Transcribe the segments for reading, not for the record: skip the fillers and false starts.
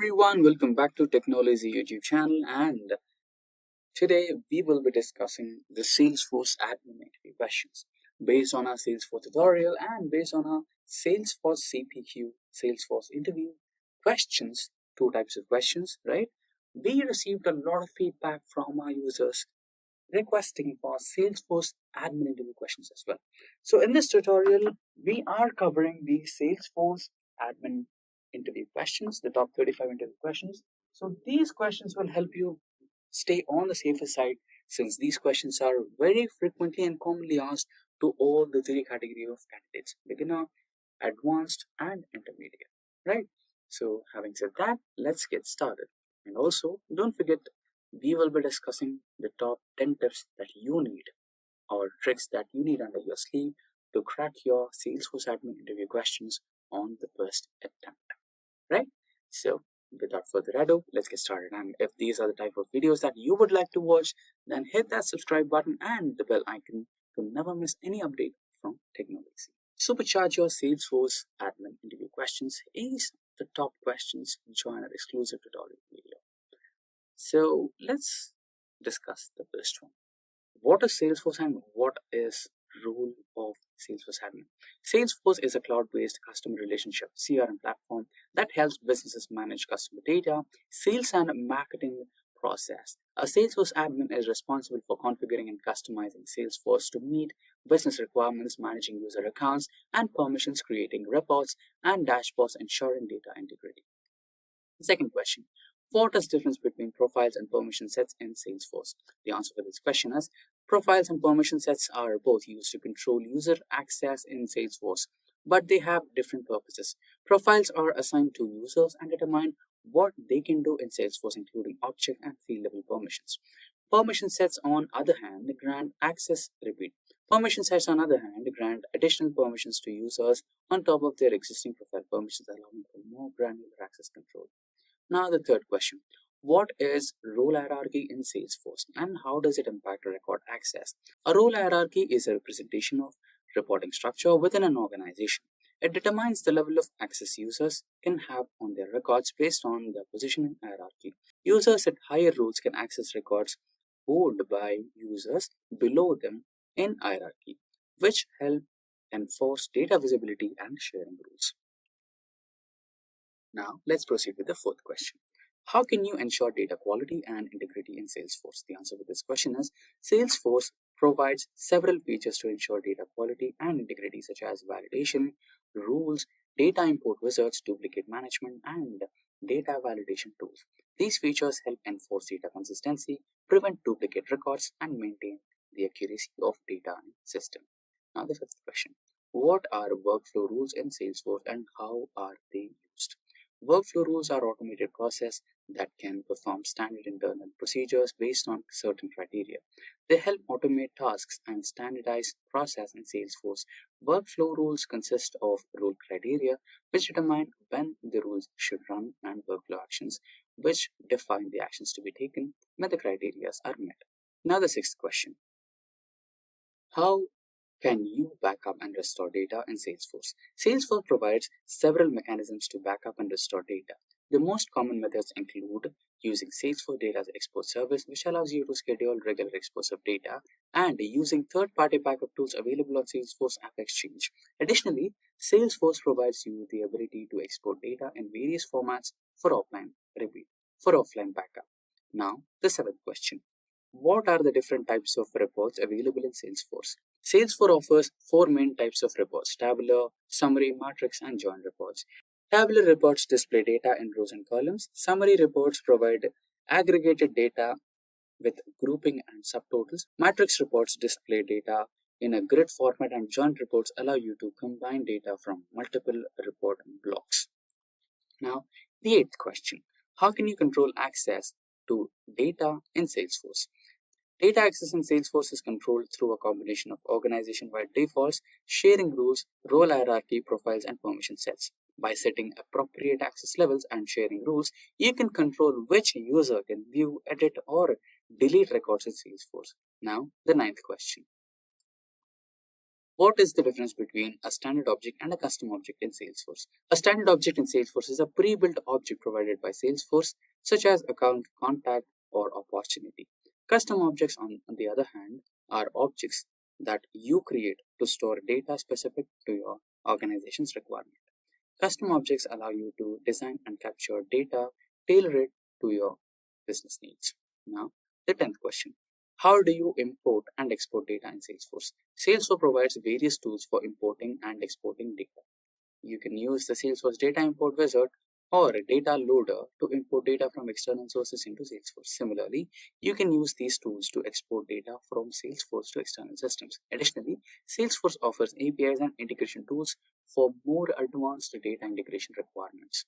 everyone, welcome back to Technology YouTube channel, and today we will be discussing the Salesforce Admin Interview questions based on our Salesforce tutorial and based on our Salesforce CPQ Salesforce Interview questions. Two types of questions, right? We received a lot of feedback from our users requesting for Salesforce Admin Interview questions as well. So in this tutorial, we are covering the Salesforce Admin Interview questions, the top 35 interview questions. So these questions will help you stay on the safer side, since these questions are very frequently and commonly asked to all the three categories of candidates: beginner, advanced, and intermediate, right? So having said that, let's get started. And also, don't forget, we will be discussing the top 10 tips that you need or tricks that you need under your sleeve to crack your Salesforce Admin Interview questions on the first attempt, right? So without further ado, let's get started. And if these are the type of videos that you would like to watch, then hit that subscribe button and the bell icon to never miss any update from Technology. Supercharge your Salesforce Admin Interview questions. Ace the top questions. Join our exclusive tutorial video. So let's discuss the first one. What is Salesforce and what is role of Salesforce Admin? Salesforce is a cloud-based customer relationship CRM platform that helps businesses manage customer data, sales and marketing process. A Salesforce admin is responsible for configuring and customizing Salesforce to meet business requirements, managing user accounts and permissions, creating reports and dashboards, ensuring data integrity. Second question. What is the difference between profiles and permission sets in Salesforce? The answer for this question is profiles and permission sets are both used to control user access in Salesforce, but they have different purposes. Profiles are assigned to users and determine what they can do in Salesforce, including object and field level permissions. Permission sets, on the other hand, grant access repeat. Permission sets, on the other hand, grant additional permissions to users on top of their existing profile permissions, allowing for more granular access control. Now the third question. What is role hierarchy in Salesforce and how does it impact record access? A role hierarchy is a representation of reporting structure within an organization. It determines the level of access users can have on their records based on their position in hierarchy. Users at higher roles can access records held by users below them in hierarchy, which help enforce data visibility and sharing rules. Now, let's proceed with the fourth question. How can you ensure data quality and integrity in Salesforce? The answer to this question is Salesforce provides several features to ensure data quality and integrity, such as validation, rules, data import wizards, duplicate management, and data validation tools. These features help enforce data consistency, prevent duplicate records, and maintain the accuracy of data in the system. Now, the fifth question. What are workflow rules in Salesforce and how are they used? Workflow rules are automated process that can perform standard internal procedures based on certain criteria. They help automate tasks and standardize process in Salesforce. Workflow rules consist of rule criteria, which determine when the rules should run, and workflow actions, which define the actions to be taken when the criteria are met. Now the sixth question. How can you back up and restore data in Salesforce? Salesforce provides several mechanisms to back up and restore data. The most common methods include using Salesforce Data Export Service, which allows you to schedule regular exports of data, and using third-party backup tools available on Salesforce Appexchange. Additionally, Salesforce provides you the ability to export data in various formats for offline backup. Now, the seventh question. What are the different types of reports available in Salesforce? Salesforce offers four main types of reports: tabular, summary, matrix, and join reports. Tabular reports display data in rows and columns. Summary reports provide aggregated data with grouping and subtotals. Matrix reports display data in a grid format, and joint reports allow you to combine data from multiple report blocks. Now, the eighth question. How can you control access to data in Salesforce? Data access in Salesforce is controlled through a combination of organization-wide defaults, sharing rules, role hierarchy, profiles, and permission sets. By setting appropriate access levels and sharing rules, you can control which user can view, edit, or delete records in Salesforce. Now, the ninth question. What is the difference between a standard object and a custom object in Salesforce? A standard object in Salesforce is a pre-built object provided by Salesforce, such as account, contact, or opportunity. Custom objects, on the other hand, are objects that you create to store data specific to your organization's requirement. Custom objects allow you to design and capture data tailored to your business needs. Now, the 10th question. How do you import and export data in Salesforce? Salesforce provides various tools for importing and exporting data. You can use the Salesforce Data Import Wizard or a data loader to import data from external sources into Salesforce. Similarly, you can use these tools to export data from Salesforce to external systems. Additionally, Salesforce offers APIs and integration tools for more advanced data integration requirements.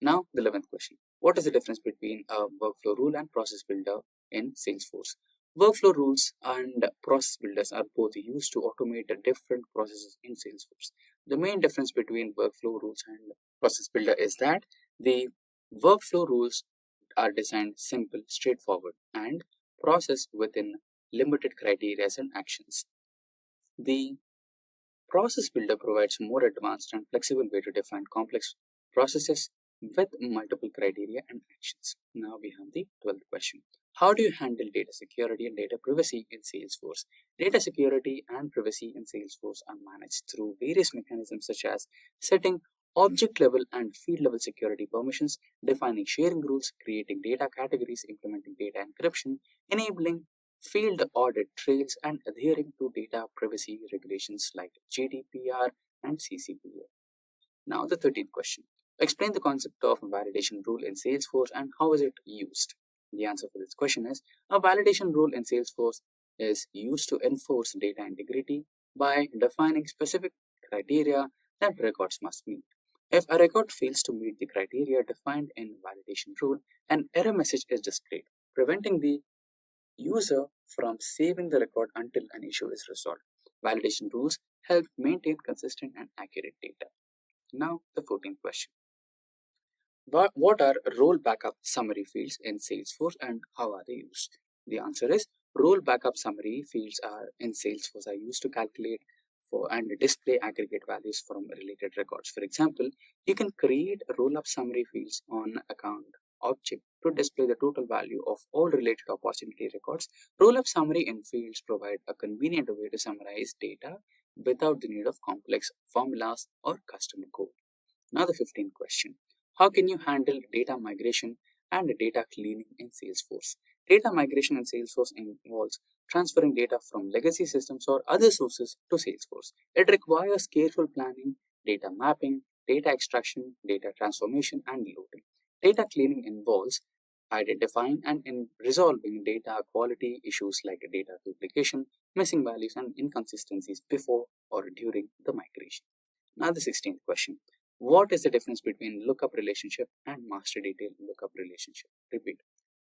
Now, the 11th question. What is the difference between a workflow rule and process builder in Salesforce? Workflow rules and process builders are both used to automate different processes in Salesforce. The main difference between workflow rules and process builder is that the workflow rules are designed simple, straightforward, and processed within limited criteria and actions. The process builder provides more advanced and flexible way to define complex processes with multiple criteria and actions. Now we have the 12th question. How do you handle data security and data privacy in Salesforce? Data security and privacy in Salesforce are managed through various mechanisms such as setting object level and field level security permissions, defining sharing rules, creating data categories, implementing data encryption, enabling field audit trails, and adhering to data privacy regulations like GDPR and CCPA. Now the 13th question. Explain the concept of a validation rule in Salesforce and how is it used? The answer for this question is a validation rule in Salesforce is used to enforce data integrity by defining specific criteria that records must meet. If a record fails to meet the criteria defined in validation rule, an error message is displayed, preventing the user from saving the record until an issue is resolved. Validation rules help maintain consistent and accurate data. Now the 14th question. What are role backup summary fields in Salesforce and how are they used? The answer is role backup summary fields are in Salesforce are used to calculate for and display aggregate values from related records. For example, you can create roll-up summary fields on account object to display the total value of all related opportunity records. Roll-up summary in fields provide a convenient way to summarize data without the need of complex formulas or custom code. Now the 15th question. How can you handle data migration and data cleaning in Salesforce? Data migration in Salesforce involves transferring data from legacy systems or other sources to Salesforce. It requires careful planning, data mapping, data extraction, data transformation, and loading. Data cleaning involves identifying and resolving data quality issues like data duplication, missing values, and inconsistencies before or during the migration. Now the 16th question. What is the difference between lookup relationship and master detail lookup relationship? Repeat.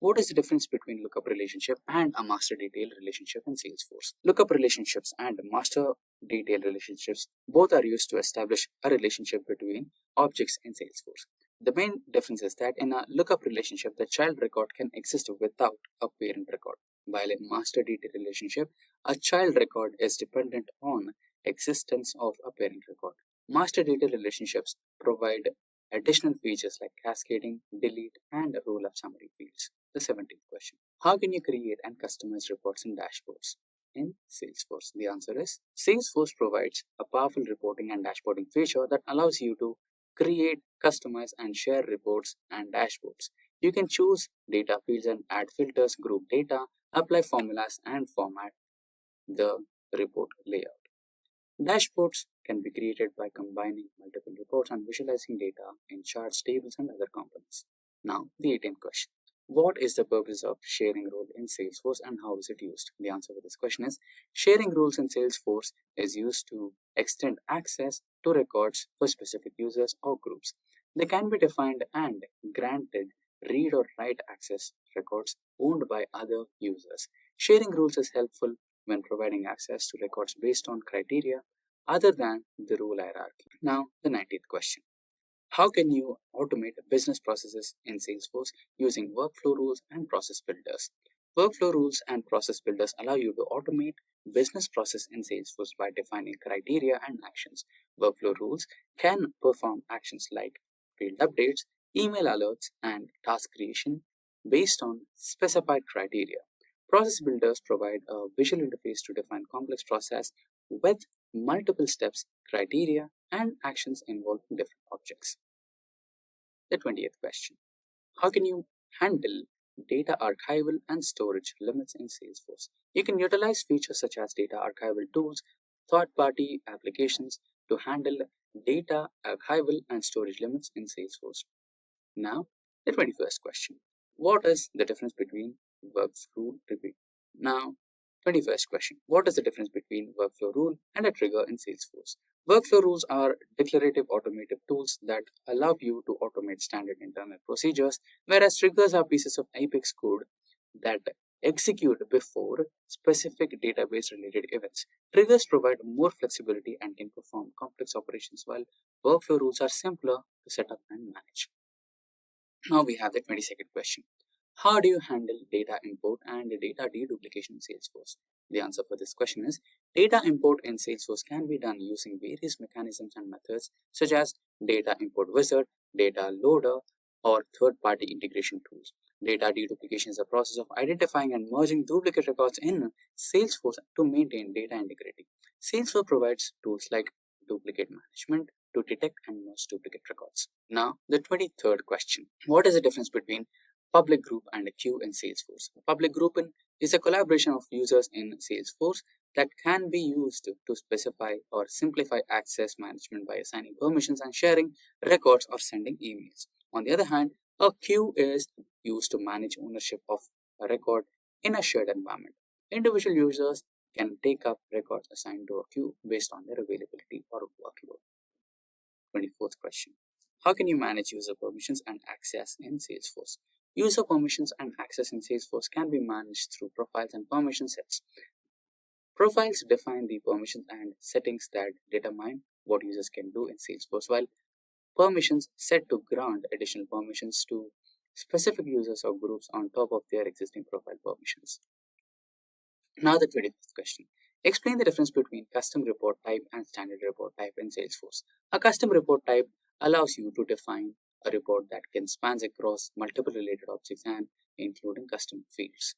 What is the difference between lookup relationship and a master detail relationship in Salesforce? Lookup relationships and master detail relationships both are used to establish a relationship between objects in Salesforce. The main difference is that in a lookup relationship, the child record can exist without a parent record, while in master detail relationship, a child record is dependent on existence of a parent record. Master data relationships provide additional features like cascading, delete, and roll-up summary fields. The 17th question. How can you create and customize reports and dashboards in Salesforce? The answer is Salesforce provides a powerful reporting and dashboarding feature that allows you to create, customize, and share reports and dashboards. You can choose data fields and add filters, group data, apply formulas, and format the report layout. Dashboards can be created by combining multiple reports and visualizing data in charts, tables, and other components. Now, the 18th question. What is the purpose of sharing rule in Salesforce and how is it used? The answer to this question is sharing rules in Salesforce is used to extend access to records for specific users or groups. They can be defined and granted read or write access records owned by other users. Sharing rules is helpful when providing access to records based on criteria other than the rule hierarchy. Now, the 19th question. How can you automate business processes in Salesforce using workflow rules and process builders? Workflow rules and process builders allow you to automate business process in Salesforce by defining criteria and actions. Workflow rules can perform actions like field updates, email alerts, and task creation based on specified criteria. Process builders provide a visual interface to define complex process with multiple steps, criteria, and actions involving different objects. The 20th question. How can you handle data archival and storage limits in Salesforce? You can utilize features such as data archival tools, third-party applications to handle data archival and storage limits in Salesforce. Now, the 21st question. What is the difference between workflow rule? Now, 21st question. What is the difference between workflow rule and a trigger in Salesforce? Workflow rules are declarative automated tools that allow you to automate standard internal procedures, whereas triggers are pieces of Apex code that execute before specific database related events. Triggers provide more flexibility and can perform complex operations, while workflow rules are simpler to set up and manage. Now we have the 22nd question. How do you handle data import and data deduplication in Salesforce? The answer for this question is data import in Salesforce can be done using various mechanisms and methods such as data import wizard, data loader, or third-party integration tools. Data deduplication is a process of identifying and merging duplicate records in Salesforce to maintain data integrity. Salesforce provides tools like duplicate management to detect and merge duplicate records. Now, the 23rd question. What is the difference between public group and a queue in Salesforce? A public grouping is a collaboration of users in Salesforce that can be used to specify or simplify access management by assigning permissions and sharing records or sending emails. On the other hand, a queue is used to manage ownership of a record in a shared environment. Individual users can take up records assigned to a queue based on their availability or workload. 24th question. How can you manage user permissions and access in Salesforce? User permissions and access in Salesforce can be managed through profiles and permission sets. Profiles define the permissions and settings that determine what users can do in Salesforce, while permissions set to grant additional permissions to specific users or groups on top of their existing profile permissions. Now the 25th question. Explain the difference between custom report type and standard report type in Salesforce. A custom report type allows you to define a report that can span across multiple related objects and including custom fields.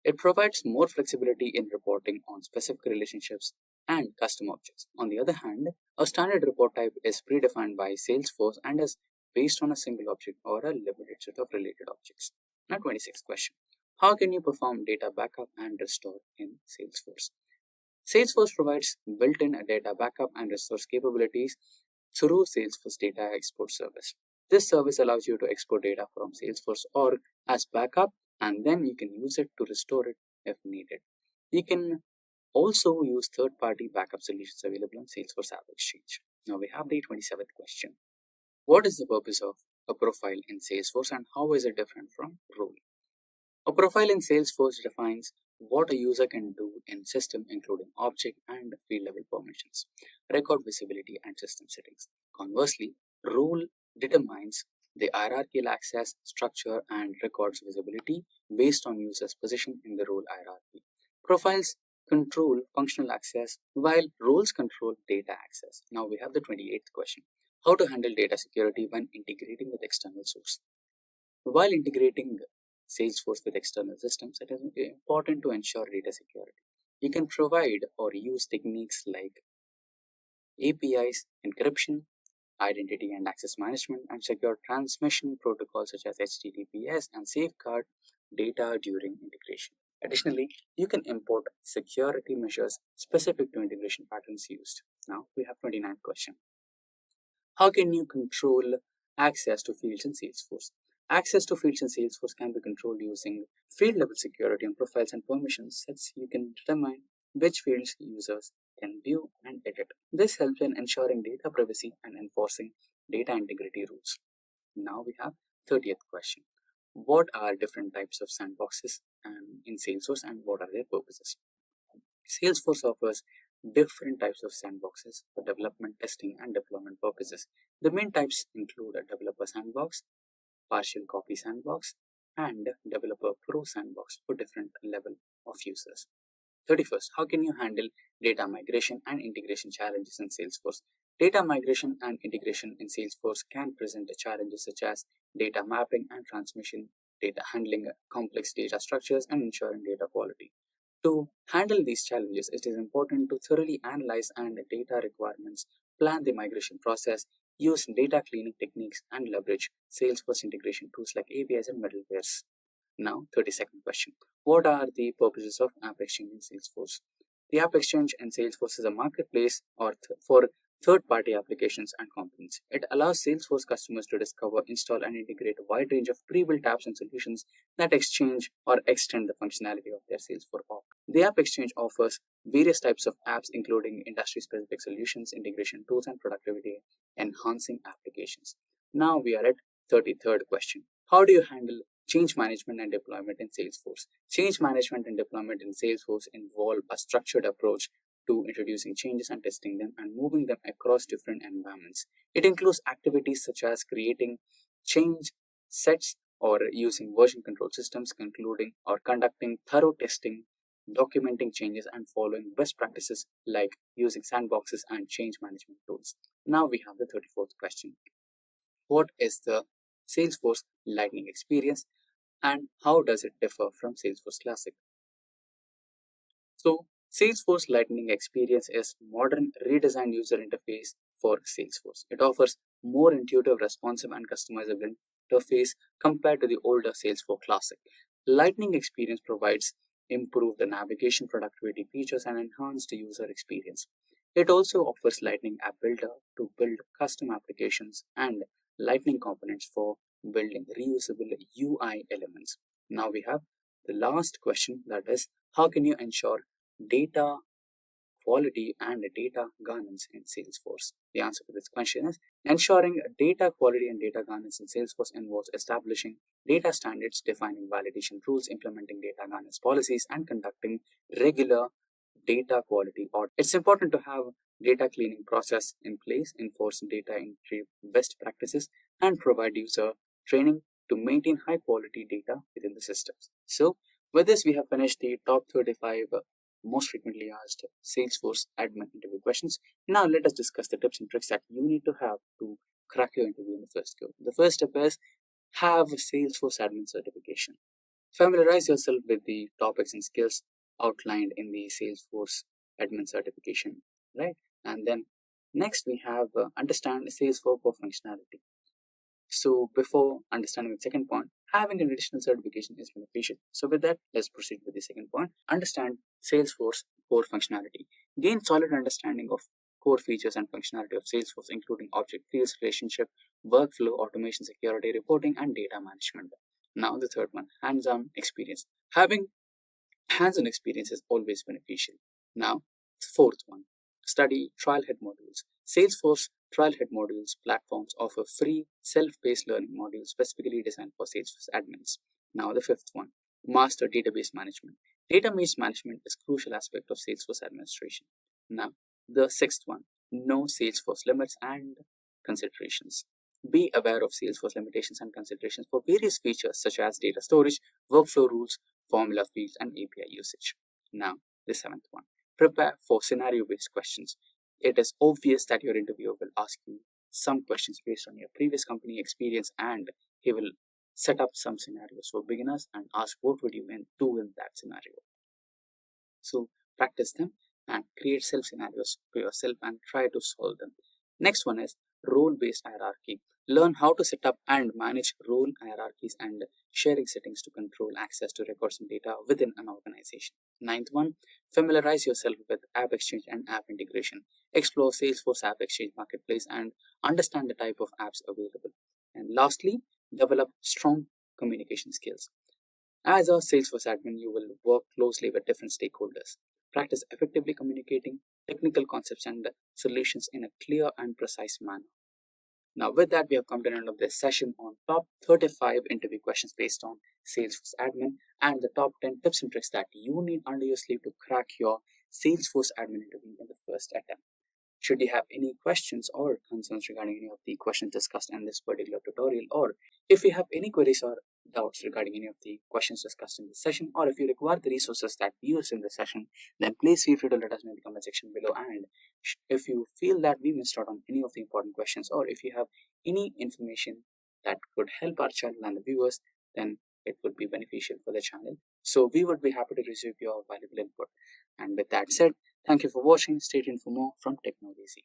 It provides more flexibility in reporting on specific relationships and custom objects. On the other hand, a standard report type is predefined by Salesforce and is based on a single object or a limited set of related objects. Now 26th question. How can you perform data backup and restore in Salesforce? Salesforce provides built-in data backup and restore capabilities through Salesforce Data Export Service. This service allows you to export data from Salesforce org as backup, and then you can use it to restore it if needed. You can also use third-party backup solutions available on Salesforce Appexchange. Now we have the 27th question. What is the purpose of a profile in Salesforce and how is it different from role? A profile in Salesforce defines what a user can do in system, including object and field level permissions, record visibility, and system settings. Conversely, role determines the hierarchical access, structure, and records visibility based on user's position in the role hierarchy. Profiles control functional access, while roles control data access. Now we have the 28th question. How to handle data security when integrating with external source? While integrating Salesforce with external systems, it is important to ensure data security. You can provide or use techniques like APIs, encryption, identity and access management, and secure transmission protocols such as HTTPS and safeguard data during integration. Additionally, you can import security measures specific to integration patterns used. Now we have 29th question. How can you control access to fields in Salesforce? Access to fields in Salesforce can be controlled using field level security and profiles and permissions sets. You can determine which fields users can view and edit. This helps in ensuring data privacy and enforcing data integrity rules. Now we have 30th question. What are different types of sandboxes in Salesforce and what are their purposes? Salesforce offers different types of sandboxes for development, testing, and deployment purposes. The main types include a developer sandbox, partial copy sandbox, and develop a pro sandbox for different level of users. 31st, how can you handle data migration and integration challenges in Salesforce? Data migration and integration in Salesforce can present challenges such as data mapping and transmission, data handling complex data structures, and ensuring data quality. To handle these challenges, it is important to thoroughly analyze and data requirements, plan the migration process, use data cleaning techniques, and leverage Salesforce integration tools like APIs and middlewares. Now, 32nd question. What are the purposes of Appexchange in Salesforce? The Appexchange in Salesforce is a marketplace for third-party applications and components. It allows Salesforce customers to discover, install, and integrate a wide range of pre-built apps and solutions that exchange or extend the functionality of their Salesforce org. The Appexchange offers various types of apps, including industry-specific solutions, integration tools, and productivity-enhancing applications. Now we are at 33rd question. How do you handle change management and deployment in Salesforce? Change management and deployment in Salesforce involve a structured approach to introducing changes and testing them and moving them across different environments. It includes activities such as creating change sets or using version control systems, concluding or conducting thorough testing, documenting changes, and following best practices like using sandboxes and change management tools. Now we have the 34th question. What is the Salesforce Lightning experience and how does it differ from Salesforce Classic? So, Salesforce Lightning experience is modern redesigned user interface for Salesforce. It offers more intuitive, responsive, and customizable interface compared to the older Salesforce Classic. Lightning experience provides improved navigation, productivity features, and enhanced user experience. It also offers Lightning App Builder to build custom applications and Lightning components for building reusable UI elements. Now we have the last question, that is, how can you ensure data quality and data governance in Salesforce? The answer for this question is ensuring data quality and data governance in Salesforce involves establishing data standards, defining validation rules, implementing data governance policies, and conducting regular data quality audits. It's important to have data cleaning process in place, enforce data entry best practices, and provide user training to maintain high quality data within the systems. So with this, we have finished the top 35 most frequently asked Salesforce admin interview questions. Now let us discuss the tips and tricks that you need to have to crack your interview in the first go. The first step is have a Salesforce admin certification. Familiarize yourself with the topics and skills outlined in the Salesforce admin certification, right? And then next we have understand Salesforce core functionality. So before understanding the second point, having an additional certification is beneficial. So with that, let's proceed with the second point. Understand Salesforce core functionality. Gain solid understanding of core features and functionality of Salesforce, including object fields, relationship, workflow, automation, security, reporting, and data management. Now the third one, hands-on experience. Having hands-on experience is always beneficial. Now, the fourth one, study Trailhead modules. Salesforce Trailhead modules platforms offer free self-paced learning modules specifically designed for Salesforce admins. Now, the fifth one, master database management. Database management is a crucial aspect of Salesforce administration. Now, the sixth one, know Salesforce limits and considerations. Be aware of Salesforce limitations and considerations for various features such as data storage, workflow rules, formula fields, and API usage. Now, the seventh one, prepare for scenario-based questions. It is obvious that your interviewer will ask you some questions based on your previous company experience, and he will set up some scenarios for beginners and ask what would you do in that scenario. So practice them and create self scenarios for yourself and try to solve them. Next one is role-based hierarchy. Learn how to set up and manage role hierarchies and sharing settings to control access to records and data within an organization. Ninth one, familiarize yourself with Appexchange and app integration. Explore Salesforce Appexchange marketplace and understand the type of apps available. And lastly, develop strong communication skills. As a Salesforce admin, you will work closely with different stakeholders. Practice effectively communicating technical concepts and solutions in a clear and precise manner. Now, with that, we have come to the end of this session on top 35 interview questions based on Salesforce admin and the top 10 tips and tricks that you need under your sleeve to crack your Salesforce admin interview in the first attempt. Should you have any questions or concerns regarding any of the questions discussed in this particular tutorial, or if you have any queries or doubts regarding any of the questions discussed in this session, or if you require the resources that we use in this session, then please feel free to let us know in the comment section below. And if you feel that we missed out on any of the important questions, or if you have any information that could help our channel and the viewers, then it would be beneficial for the channel. So we would be happy to receive your valuable input. And with that said, thank you for watching. Stay tuned for more from Technology.